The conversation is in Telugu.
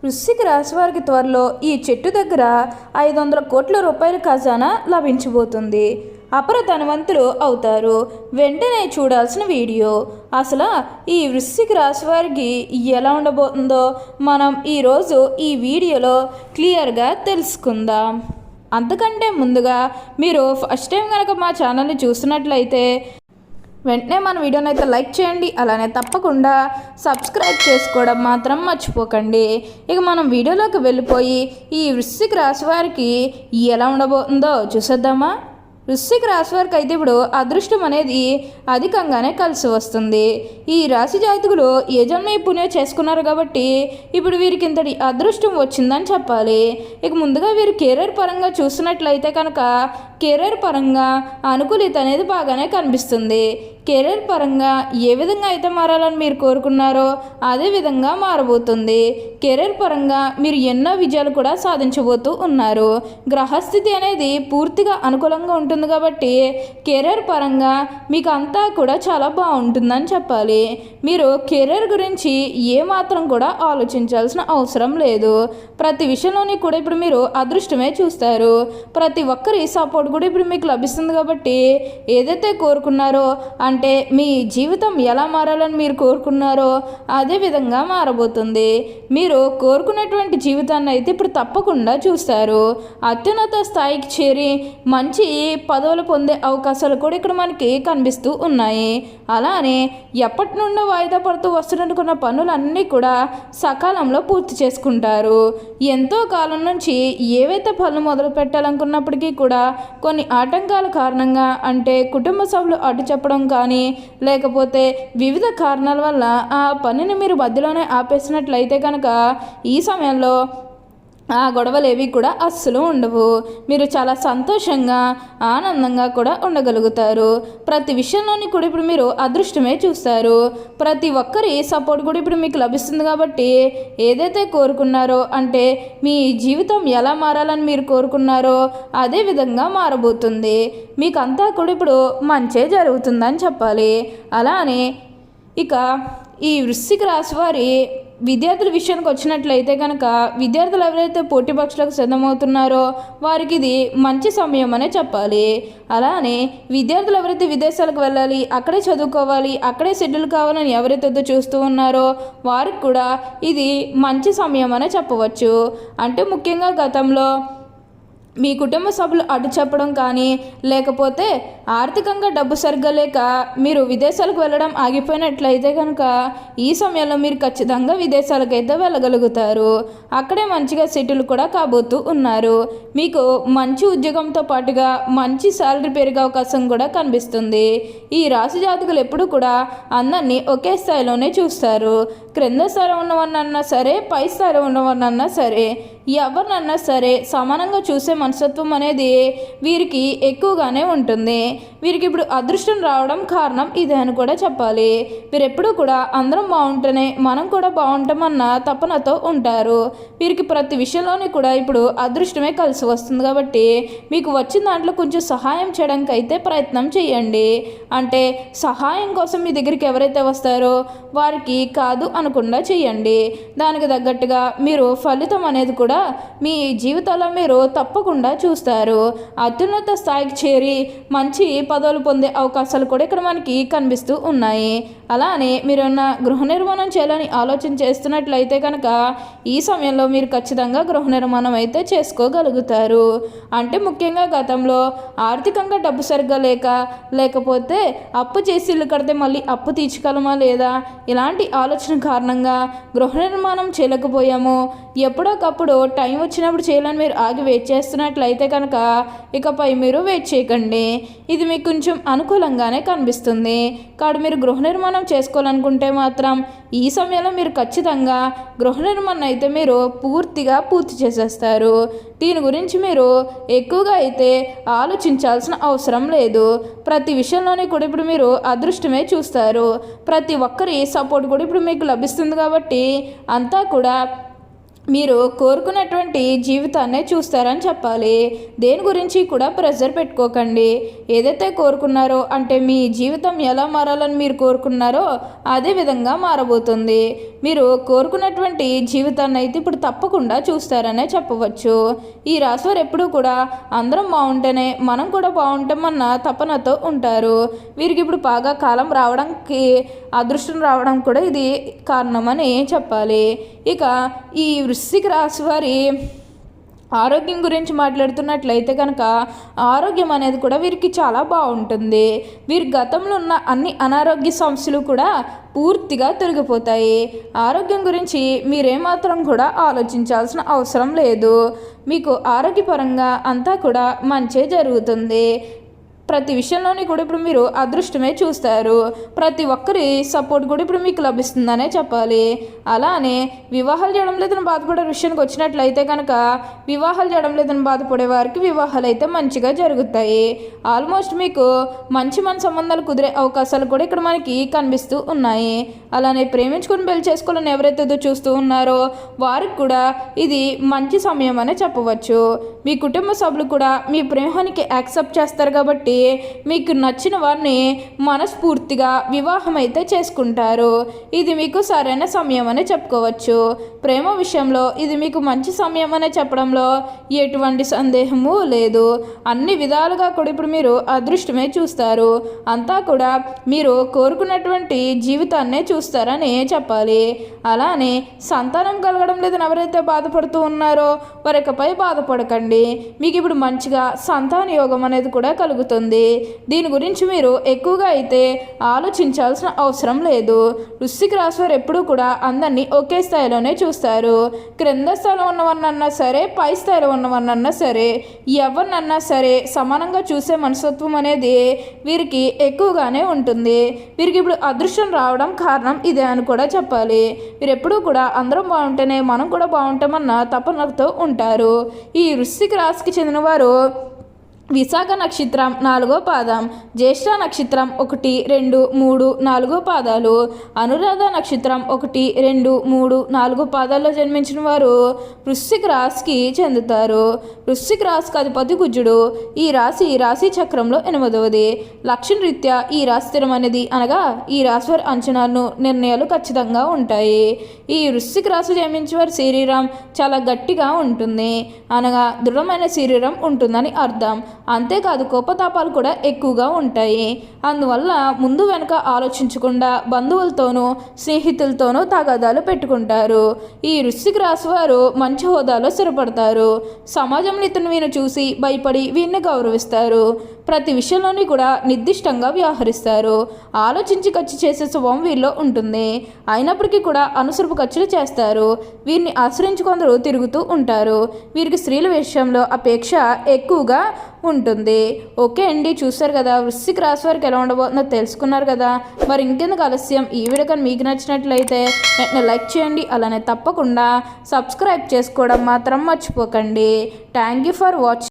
వృశ్చిక రాశి వారికి త్వరలో ఈ చెట్టు దగ్గర 500 కోట్ల రూపాయల ఖజానా లభించబోతుంది. అపరధనవంతులు అవుతారు. వెంటనే చూడాల్సిన వీడియో. అసలు ఈ వృశ్చిక రాశి వారికి ఎలా ఉండబోతుందో మనం ఈరోజు ఈ వీడియోలో క్లియర్గా తెలుసుకుందాం. అంతకంటే ముందుగా మీరు ఫస్ట్ టైం కనుక మా ఛానల్ని చూస్తున్నట్లయితే వెంటనే మన వీడియోని అయితే లైక్ చేయండి. అలానే తప్పకుండా సబ్స్క్రైబ్ చేసుకోవడం మాత్రం మర్చిపోకండి. ఇక మనం వీడియోలోకి వెళ్ళిపోయి ఈ వృశ్చిక రాశి వారికి ఎలా ఉండబోతుందో చూసేద్దామా. వృశ్చిక రాశి వారికి అయితే ఇప్పుడు అదృష్టం అనేది అధికంగానే కలిసి వస్తుంది. ఈ రాశి జాతకులు ఏ జన్మ పుణ్యం చేసుకున్నారు కాబట్టి ఇప్పుడు వీరికి ఇంతటి అదృష్టం వచ్చిందని చెప్పాలి. ఇక ముందుగా వీరు కెరీర్ పరంగా చూసినట్లయితే కనుక కెరీర్ పరంగా అనుకూలిత అనేది బాగానే కనిపిస్తుంది. కెరీర్ పరంగా ఏ విధంగా అయితే మారాలని మీరు కోరుకున్నారో అదే విధంగా మారబోతుంది. కెరీర్ పరంగా మీరు ఎన్నో విజయాలు కూడా సాధించబోతూ ఉన్నారు. గ్రహస్థితి అనేది పూర్తిగా అనుకూలంగా ఉంటుంది కాబట్టి కెరీర్ పరంగా మీకు అంతా కూడా చాలా బాగుంటుందని చెప్పాలి. మీరు కెరీర్ గురించి ఏమాత్రం కూడా ఆలోచించాల్సిన అవసరం లేదు. ప్రతి విషయంలోని కూడా ఇప్పుడు మీరు అదృష్టమే చూస్తారు. ప్రతి ఒక్కరి సపోర్ట్ కూడా ఇప్పుడు మీకు లభిస్తుంది కాబట్టి ఏదైతే కోరుకున్నారో అంటే మీ జీవితం ఎలా మారాలని మీరు కోరుకున్నారో అదే విధంగా మారబోతుంది. మీరు కోరుకున్నటువంటి జీవితాన్ని అయితే ఇప్పుడు తప్పకుండా చూస్తారు. అత్యున్నత స్థాయికి చేరి మంచి పదవులు పొందే అవకాశాలు కూడా ఇక్కడ మనకి కనిపిస్తూ ఉన్నాయి. అలానే ఎప్పటి నుండో వాయిదా పడుతూ వస్తున్నట్టుకున్న పనులన్నీ కూడా సకాలంలో పూర్తి చేసుకుంటారు. ఎంతో కాలం నుంచి ఏవైతే పనులు మొదలు పెట్టాలనుకున్నప్పటికీ కూడా కొన్ని ఆటంకాల కారణంగా అంటే కుటుంబ సభ్యులు అడ్డు చెప్పడం కానీ లేకపోతే వివిధ కారణాల వల్ల ఆ పనిని మీరు మధ్యలోనే ఆపేసినట్లయితే కనుక ఈ సమయంలో ఆ గొడవలు ఏవి కూడా అస్సలు ఉండవు. మీరు చాలా సంతోషంగా ఆనందంగా కూడా ఉండగలుగుతారు. ప్రతి విషయంలోని కూడా ఇప్పుడు మీరు అదృష్టమే చూస్తారు. ప్రతి ఒక్కరి సపోర్ట్ కూడా ఇప్పుడు మీకు లభిస్తుంది కాబట్టి ఏదైతే కోరుకున్నారో అంటే మీ జీవితం ఎలా మారాలని మీరు కోరుకున్నారో అదే విధంగా మారబోతుంది. మీకు అంతా కూడా ఇప్పుడు మంచే జరుగుతుందని చెప్పాలి. అలానే ఇక ఈ వృశ్చిక రాశి వారి విద్యార్థుల విషయానికి వచ్చినట్లయితే కనుక విద్యార్థులు ఎవరైతే పోటీ పరీక్షలకు సిద్ధమవుతున్నారో వారికి ఇది మంచి సమయం అనే చెప్పాలి. అలానే విద్యార్థులు ఎవరైతే విదేశాలకు వెళ్ళాలి, అక్కడే చదువుకోవాలి, అక్కడే సెటిల్ కావాలని ఎవరైతే చూస్తూ ఉన్నారో వారికి కూడా ఇది మంచి సమయం అనే చెప్పవచ్చు. అంటే ముఖ్యంగా గతంలో మీ కుటుంబ సభ్యులు అడ్డు చెప్పడం కానీ లేకపోతే ఆర్థికంగా డబ్బు సరిగ్గా లేక మీరు విదేశాలకు వెళ్ళడం ఆగిపోయినట్లయితే కనుక ఈ సమయంలో మీరు ఖచ్చితంగా విదేశాలకైతే వెళ్ళగలుగుతారు. అక్కడే మంచిగా సెటిల్ కూడా కాబోతూ ఉన్నారు. మీకు మంచి ఉద్యోగంతో పాటుగా మంచి శాలరీ పెరిగే అవకాశం కూడా కనిపిస్తుంది. ఈ రాశి జాతకులు ఎప్పుడు కూడా అందరినీ ఒకే స్థాయిలోనే చూస్తారు. క్రింద స్థాయిలో ఉన్నవారినన్నా సరే, పై స్థాయిలో ఉన్నవారినన్నా సరే, ఎవరినన్నా సరే సమానంగా చూసే మనస్తత్వం అనేది వీరికి ఎక్కువగానే ఉంటుంది. వీరికి ఇప్పుడు అదృష్టం రావడం కారణం ఇదే అని కూడా చెప్పాలి. వీరు ఎప్పుడూ కూడా అందరం బాగుంటేనే మనం కూడా బాగుంటామన్న తపనతో ఉంటారు. వీరికి ప్రతి విషయంలోని కూడా ఇప్పుడు అదృష్టమే కలిసి వస్తుంది కాబట్టి మీకు వచ్చిన దాంట్లో కొంచెం సహాయం చేయడానికి అయితే ప్రయత్నం చేయండి. అంటే సహాయం కోసం మీ దగ్గరికి ఎవరైతే వస్తారో వారికి కాదు అనకుండా చేయండి. దానికి తగ్గట్టుగా మీరు ఫలితం అనేది కూడా మీ జీవితంలో మీరు తప్పకుండా చూస్తారు. అత్యున్నత స్థాయికి చేరి మంచి పదవులు పొందే అవకాశాలు కూడా ఇక్కడ మనకి కనిపిస్తూ ఉన్నాయి. అలానే మీరున్న గృహ నిర్మాణం చేయాలని ఆలోచన చేస్తున్నట్లయితే కనుక ఈ సమయంలో మీరు ఖచ్చితంగా గృహ నిర్మాణం అయితే చేసుకోగలుగుతారు. అంటే ముఖ్యంగా గతంలో ఆర్థికంగా డబ్బు సరిగ్గా లేకపోతే అప్పు చేసి ఇల్లు కడితే మళ్ళీ అప్పు తీర్చగలమా లేదా ఇలాంటి ఆలోచన కారణంగా గృహ నిర్మాణం చేయలేకపోయాము. ఎప్పుడోకప్పుడు టైం వచ్చినప్పుడు చేయాలని మీరు ఆగి వెయిట్ చేస్తున్నట్లయితే కనుక ఇకపై మీరు వెయిట్ చేయకండి. ఇది మీకు కొంచెం అనుకూలంగానే కనిపిస్తుంది. కాబట్టి మీరు గృహ నిర్మాణం చేసుకోవాలనుకుంటే మాత్రం ఈ సమయంలో మీరు ఖచ్చితంగా గృహ నిర్మాణం అయితే మీరు పూర్తిగా పూర్తి చేసేస్తారు. దీని గురించి మీరు ఎక్కువగా అయితే ఆలోచించాల్సిన అవసరం లేదు. ప్రతి విషయంలోనే కూడా ఇప్పుడు మీరు అదృష్టమే చూస్తారు. ప్రతి ఒక్కరి సపోర్ట్ కూడా ఇప్పుడు మీకు లభిస్తుంది కాబట్టి అంతా కూడా మీరు కోరుకున్నటువంటి జీవితాన్నే చూస్తారని చెప్పాలి. దేని గురించి కూడా ప్రెషర్ పెట్టుకోకండి. ఏదైతే కోరుకున్నారో అంటే మీ జీవితం ఎలా మారాలని మీరు కోరుకున్నారో అదే విధంగా మారబోతుంది. మీరు కోరుకున్నటువంటి జీవితాన్ని అయితే ఇప్పుడు తప్పకుండా చూస్తారనే చెప్పవచ్చు. ఈ రాశివారు ఎప్పుడూ కూడా అందరం బాగుంటేనే మనం కూడా బాగుంటామన్న తపనతో ఉంటారు. వీరికి ఇప్పుడు బాగా కాలం రావడానికి అదృష్టం రావడం కూడా ఇది కారణమని చెప్పాలి. ఇక ఈ వృశ్చిక రాశి వారి ఆరోగ్యం గురించి మాట్లాడుతున్నట్లయితే కనుక ఆరోగ్యం అనేది కూడా వీరికి చాలా బాగుంటుంది. వీరి గతంలో ఉన్న అన్ని అనారోగ్య సమస్యలు కూడా పూర్తిగా తొలగిపోతాయి. ఆరోగ్యం గురించి మీరేమాత్రం కూడా ఆలోచించాల్సిన అవసరం లేదు. మీకు ఆరోగ్యపరంగా అంతా కూడా మంచే జరుగుతుంది. ప్రతి విషయంలోని కూడా ఇప్పుడు మీరు అదృష్టమే చూస్తారు. ప్రతి ఒక్కరి సపోర్ట్ కూడా ఇప్పుడు మీకు లభిస్తుందనే చెప్పాలి. అలానే వివాహాలు చేయడం లేదని బాధపడే విషయానికి వచ్చినట్లయితే కనుక వివాహాలు చేయడం లేదని బాధపడే వారికి వివాహాలు అయితే మంచిగా జరుగుతాయి. ఆల్మోస్ట్ మీకు మంచి సంబంధాలు కుదిరే అవకాశాలు కూడా ఇక్కడ మనకి కనిపిస్తూ ఉన్నాయి. అలానే ప్రేమించుకుని పెళ్లి చేసుకోవాలని ఎవరైతే చూస్తూ ఉన్నారో వారికి కూడా ఇది మంచి సమయం అనే చెప్పవచ్చు. మీ కుటుంబ సభ్యులు కూడా మీ ప్రేమానికి యాక్సెప్ట్ చేస్తారు కాబట్టి మీకు నచ్చిన వారిని మనస్ఫూర్తిగా వివాహం అయితే చేసుకుంటారు. ఇది మీకు సరైన సమయం అనే చెప్పుకోవచ్చు. ప్రేమ విషయంలో ఇది మీకు మంచి సమయం అనే చెప్పడంలో ఎటువంటి సందేహము లేదు. అన్ని విధాలుగా కూడా ఇప్పుడు మీరు అదృష్టమే చూస్తారు. అంతా కూడా మీరు కోరుకున్నటువంటి జీవితాన్నే చూస్తారని చెప్పాలి. అలానే సంతానం కలగడం లేదని ఎవరైతే బాధపడుతూ ఉన్నారో వారికపై బాధపడకండి. మీకు ఇప్పుడు మంచిగా సంతాన యోగం అనేది కూడా కలుగుతుంది. దీని గురించి మీరు ఎక్కువగా అయితే ఆలోచించాల్సిన అవసరం లేదు. వృశ్చిక రాశి వారు ఎప్పుడూ కూడా అందరినీ ఒకే స్థాయిలోనే చూస్తారు. క్రింద స్థాయిలో ఉన్నవన్నన్నా సరే పై స్థాయిలో ఉన్నవన్నన్నా సరే ఎవరినన్నా సరే సమానంగా చూసే మనస్తత్వం అనేది వీరికి ఎక్కువగానే ఉంటుంది. వీరికి ఇప్పుడు అదృష్టం రావడం కారణం ఇదే అని కూడా చెప్పాలి. వీరు ఎప్పుడూ కూడా అందరం బాగుంటేనే మనం కూడా బాగుంటామన్న తపనతో ఉంటారు. ఈ వృశ్చిక రాశికి చెందినవారు విశాఖ నక్షత్రం 4వ పాదం, జ్యేష్ఠ నక్షత్రం 1, 2, 3, 4 పాదాలు, అనురాధ నక్షత్రం 1, 2, 3, 4 పాదాల్లో జన్మించిన వారు వృశ్చిక రాశికి చెందుతారు. వృశ్చిక రాశికి అధిపతి కుజుడు. ఈ రాశి చక్రంలో 8వది. లక్షణ రీత్యా ఈ రాశి స్థిరం అనేది అనగా ఈ రాశి వారి అంచనాలను నిర్ణయాలు ఖచ్చితంగా ఉంటాయి. ఈ వృశ్చిక రాశి జన్మించిన వారి శరీరం చాలా గట్టిగా ఉంటుంది అనగా దృఢమైన శరీరం ఉంటుందని అర్థం. అంతేకాదు కోపతాపాలు కూడా ఎక్కువగా ఉంటాయి. అందువల్ల ముందు వెనక ఆలోచించకుండా బంధువులతోనూ స్నేహితులతోనూ తగాదాలు పెట్టుకుంటారు. ఈ వృశ్చిక రాశి వారు మంచి హోదాలో స్థిరపడతారు. సమాజంలో వీరిని చూసి భయపడి వీరిని గౌరవిస్తారు. ప్రతి విషయంలోని కూడా నిర్దిష్టంగా వ్యవహరిస్తారు. ఆలోచించి ఖర్చు చేసే స్వభావం వీరిలో ఉంటుంది. అయినప్పటికీ కూడా అనుసరపు ఖర్చులు చేస్తారు. వీరిని ఆశ్రయించి కొందరు తిరుగుతూ ఉంటారు. వీరికి స్త్రీల విషయంలో అపేక్ష ఎక్కువగా ఉంటుంది. ఓకే అండి, చూస్తారు కదా వృశ్చిక రాశి వారికి ఎలా ఉండబోతుందో తెలుసుకున్నారు కదా. మరి ఇంకెందుకు ఆలస్యం, ఈ వీడియో కానీ మీకు నచ్చినట్లయితే వెంటనే లైక్ చేయండి. అలానే తప్పకుండా సబ్స్క్రైబ్ చేసుకోవడం మాత్రం మర్చిపోకండి. Thank you for watching.